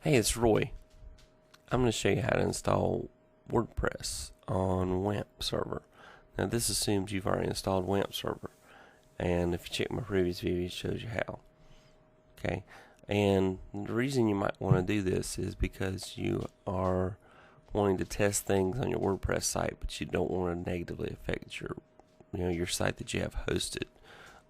Hey, it's Roy. I'm going to show you how to install WordPress on WAMPServer. Now this assumes you've already installed WAMPServer, and if you check my previous video it shows you how. Okay, and the reason you might want to do this is because you are wanting to test things on your WordPress site, but you don't want to negatively affect your site that you have hosted.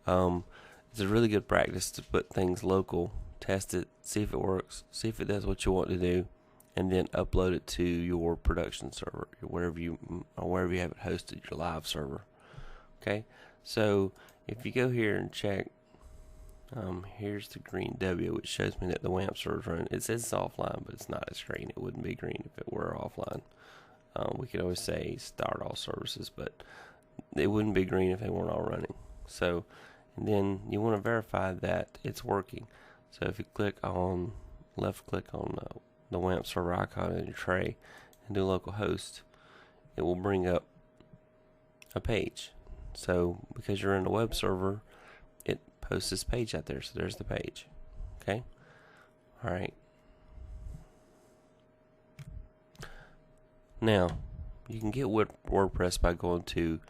It's a really good practice to put things local, test it, see if it works, see if it does what you want to do, and then upload it to your production server, wherever you have it hosted, your live server. Okay, so if you go here and check, here's the green W, which shows me that the WAMP server is running. It says it's offline, but it's not. It's green. It wouldn't be green if it were offline. We could always say start all services, but it wouldn't be green if they weren't all running. So, and then you want to verify that it's working. So if you left click on the WAMP server icon in your tray and do localhost, it will bring up a page. So because you're in a web server, it posts this page out there. So there's the page. Okay. All right. Now you can get WordPress by going to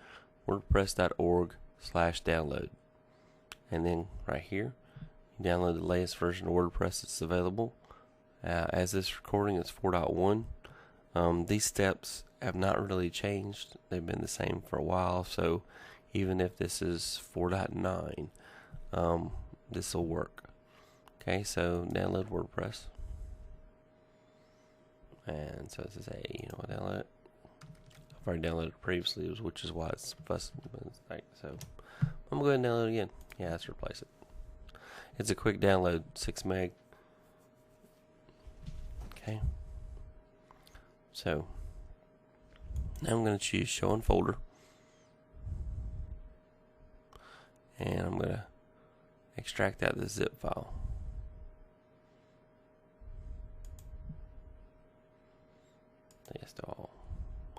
wordpress.org/download, and then right here you download the latest version of WordPress that's available. As this recording is 4.1. These steps have not really changed. They've been the same for a while, so even if this is 4.9, this will work. Okay, so download WordPress, and so it says, hey, download it. I've already downloaded it previously, which is why it's fussing. So I'm gonna go ahead and download it again. Yeah, let's replace it. It's a quick download, 6 meg. Okay. So now I'm going to choose show in folder, and I'm going to extract out this zip file.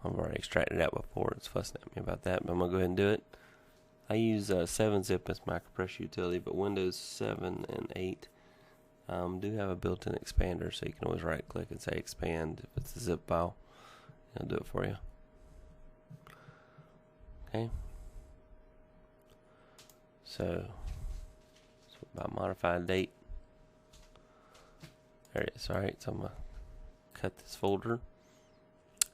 I've already extracted it out before. It's fussing at me about that, but I'm going to go ahead and do it. I use 7-zip as my compressor utility, but Windows 7 and 8 do have a built-in expander, so you can always right click and say expand if it's a zip file. It'll do it for you. Okay, so by modified date, there it is. Alright, so I'm going to cut this folder,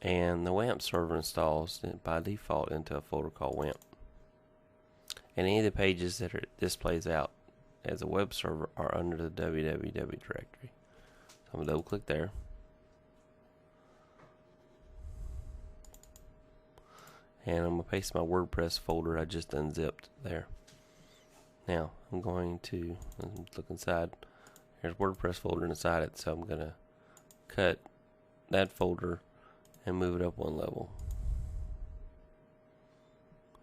and the WAMP server installs by default into a folder called WAMP, and any of the pages that it displays out as a web server are under the www directory. So I'm going to double click there, and I'm going to paste my WordPress folder I just unzipped there. Now I'm going to look inside. There's WordPress folder inside it, so I'm going to cut that folder and move it up one level.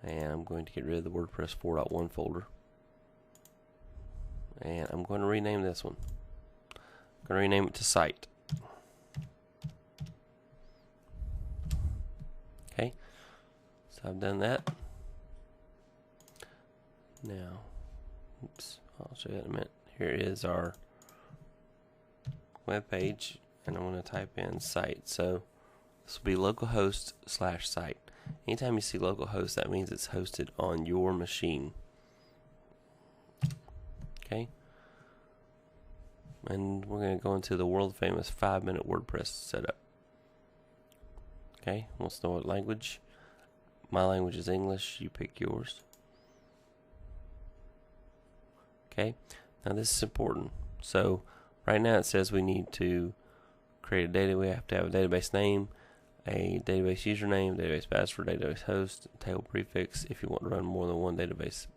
And I'm going to get rid of the WordPress 4.1 folder. And I'm going to rename this one. I'm going to rename it to site. Okay, so I've done that. Now, oops, I'll show you in a minute. Here is our web page, and I'm going to type in site. So this will be localhost/site. Anytime you see localhost, that means it's hosted on your machine. Okay, and we're going to go into the world famous 5-minute WordPress setup. Okay, wants to know what language. My language is English, you pick yours. Okay, now this is important. So right now it says we need to create a data. We have to have a database name, a database username, database password, database host, table prefix if you want to run more than one database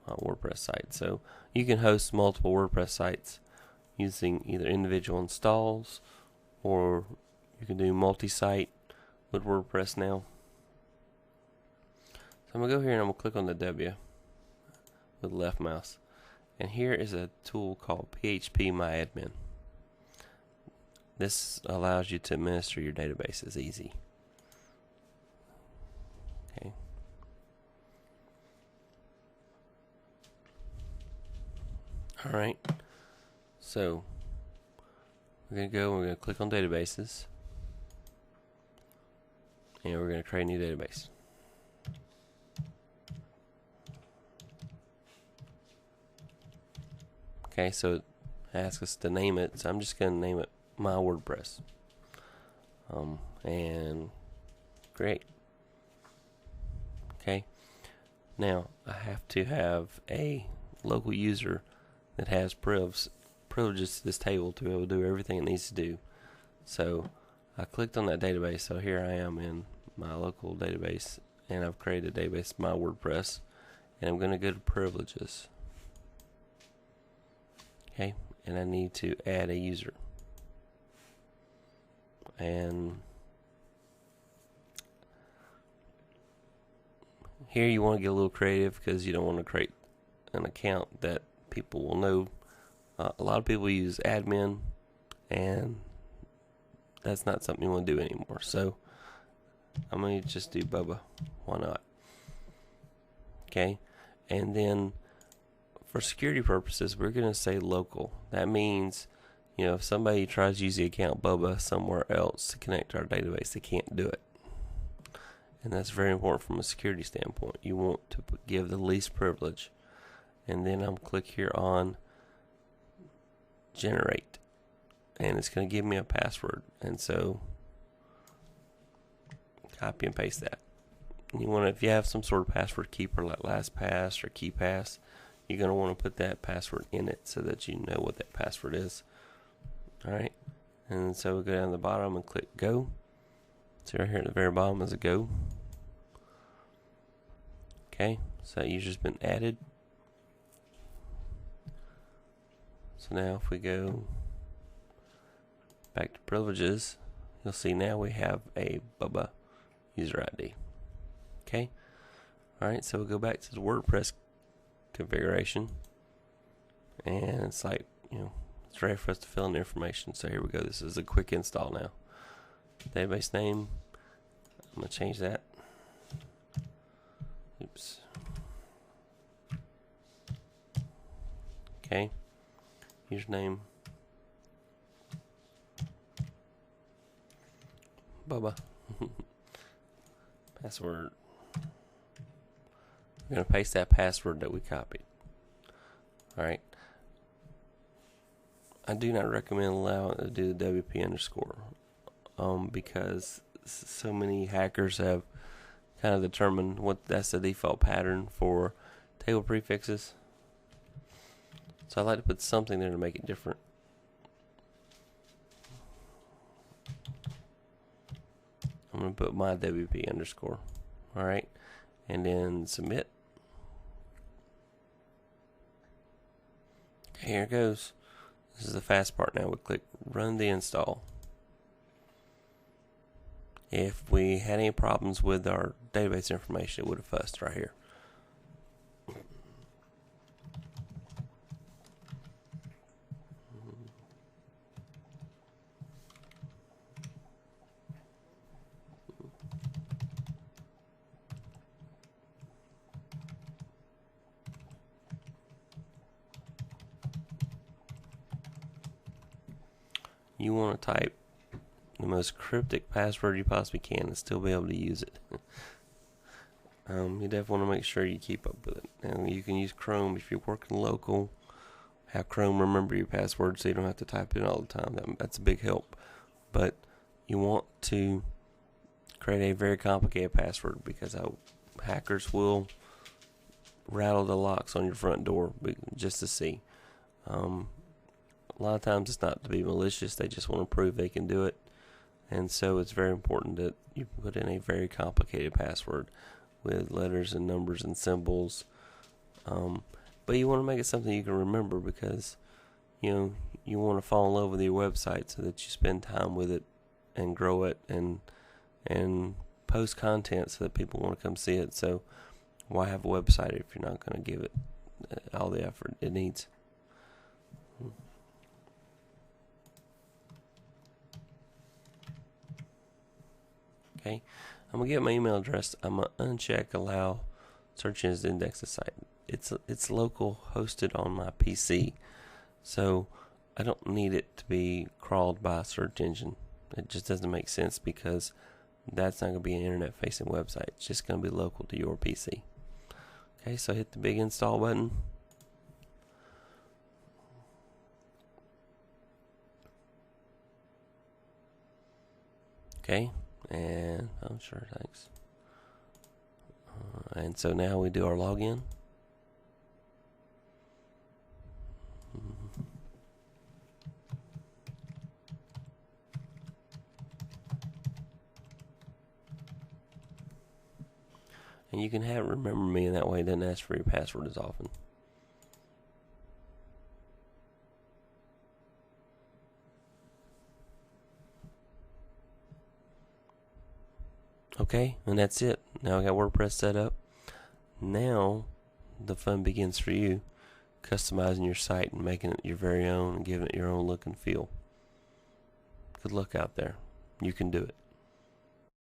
WordPress site. So you can host multiple WordPress sites using either individual installs, or you can do multi-site with WordPress now. So I'm going to go here and I'm going to click on the W with the left mouse, and here is a tool called PHP-MyAdmin. This allows you to administer your databases easy. Okay. Alright, so we're going to click on databases, and we're going to create a new database. Okay, so it asks us to name it, so I'm just going to name it My WordPress. And create. Okay, now I have to have a local user that has privileges to this table to be able to do everything it needs to do. So I clicked on that database, so here I am in my local database, and I've created a database, My WordPress, and I'm going to go to privileges. Okay, and I need to add a user. And here you want to get a little creative because you don't want to create an account that people will know. A lot of people use admin, and that's not something you want to do anymore. So I'm going to just do Bubba. Why not? Okay, and then for security purposes, we're going to say local. That means, you know, if somebody tries to use the account Bubba somewhere else to connect to our database, they can't do it. And that's very important from a security standpoint. You want to give the least privilege. And then I'm click here on generate, and it's going to give me a password. And so copy and paste that. And you want to, if you have some sort of password keeper like LastPass or KeePass, you're going to want to put that password in it so that you know what that password is. Alright, and so we go down to the bottom and click go. So right here at the very bottom is a go. Okay, so that user's been added. So now if we go back to privileges, you'll see now we have a Bubba user ID. Okay, alright, so we'll go back to the WordPress configuration, and it's like, you know, it's ready for us to fill in the information. So here we go. This is a quick install now. Database name, I'm going to change that. Oops. Okay. Username, Bubba. Password. We're going to paste that password that we copied. Alright. I do not recommend allowing it to do the WP underscore because so many hackers have kind of determined what that's the default pattern for table prefixes. So I like to put something there to make it different. I'm going to put my WP underscore. Alright. And then submit. Okay, here it goes. This is the fast part now. We click run the install. If we had any problems with our database information, it would have fussed right here. You want to type the most cryptic password you possibly can and still be able to use it. You definitely want to make sure you keep up with it. And you can use Chrome if you're working local. Have Chrome remember your password so you don't have to type it in all the time. That's a big help. But you want to create a very complicated password because hackers will rattle the locks on your front door just to see. A lot of times it's not to be malicious, they just want to prove they can do it. And so it's very important that you put in a very complicated password with letters and numbers and symbols. But you want to make it something you can remember because, you know, you want to fall in love with your website so that you spend time with it and grow it and post content so that people want to come see it. So why have a website if you're not going to give it all the effort it needs? Okay, I'm gonna get my email address. I'm gonna uncheck allow search engines to index the site. It's local hosted on my PC, so I don't need it to be crawled by a search engine. It just doesn't make sense because that's not going to be an internet facing website. It's just going to be local to your PC. Okay, so hit the big install button. Okay, and oh sure, thanks. And so now we do our login. And you can have remember me, and that way it doesn't ask for your password as often. Okay, and that's it. Now I got WordPress set up. Now the fun begins for you, customizing your site and making it your very own and giving it your own look and feel. Good luck out there. You can do it.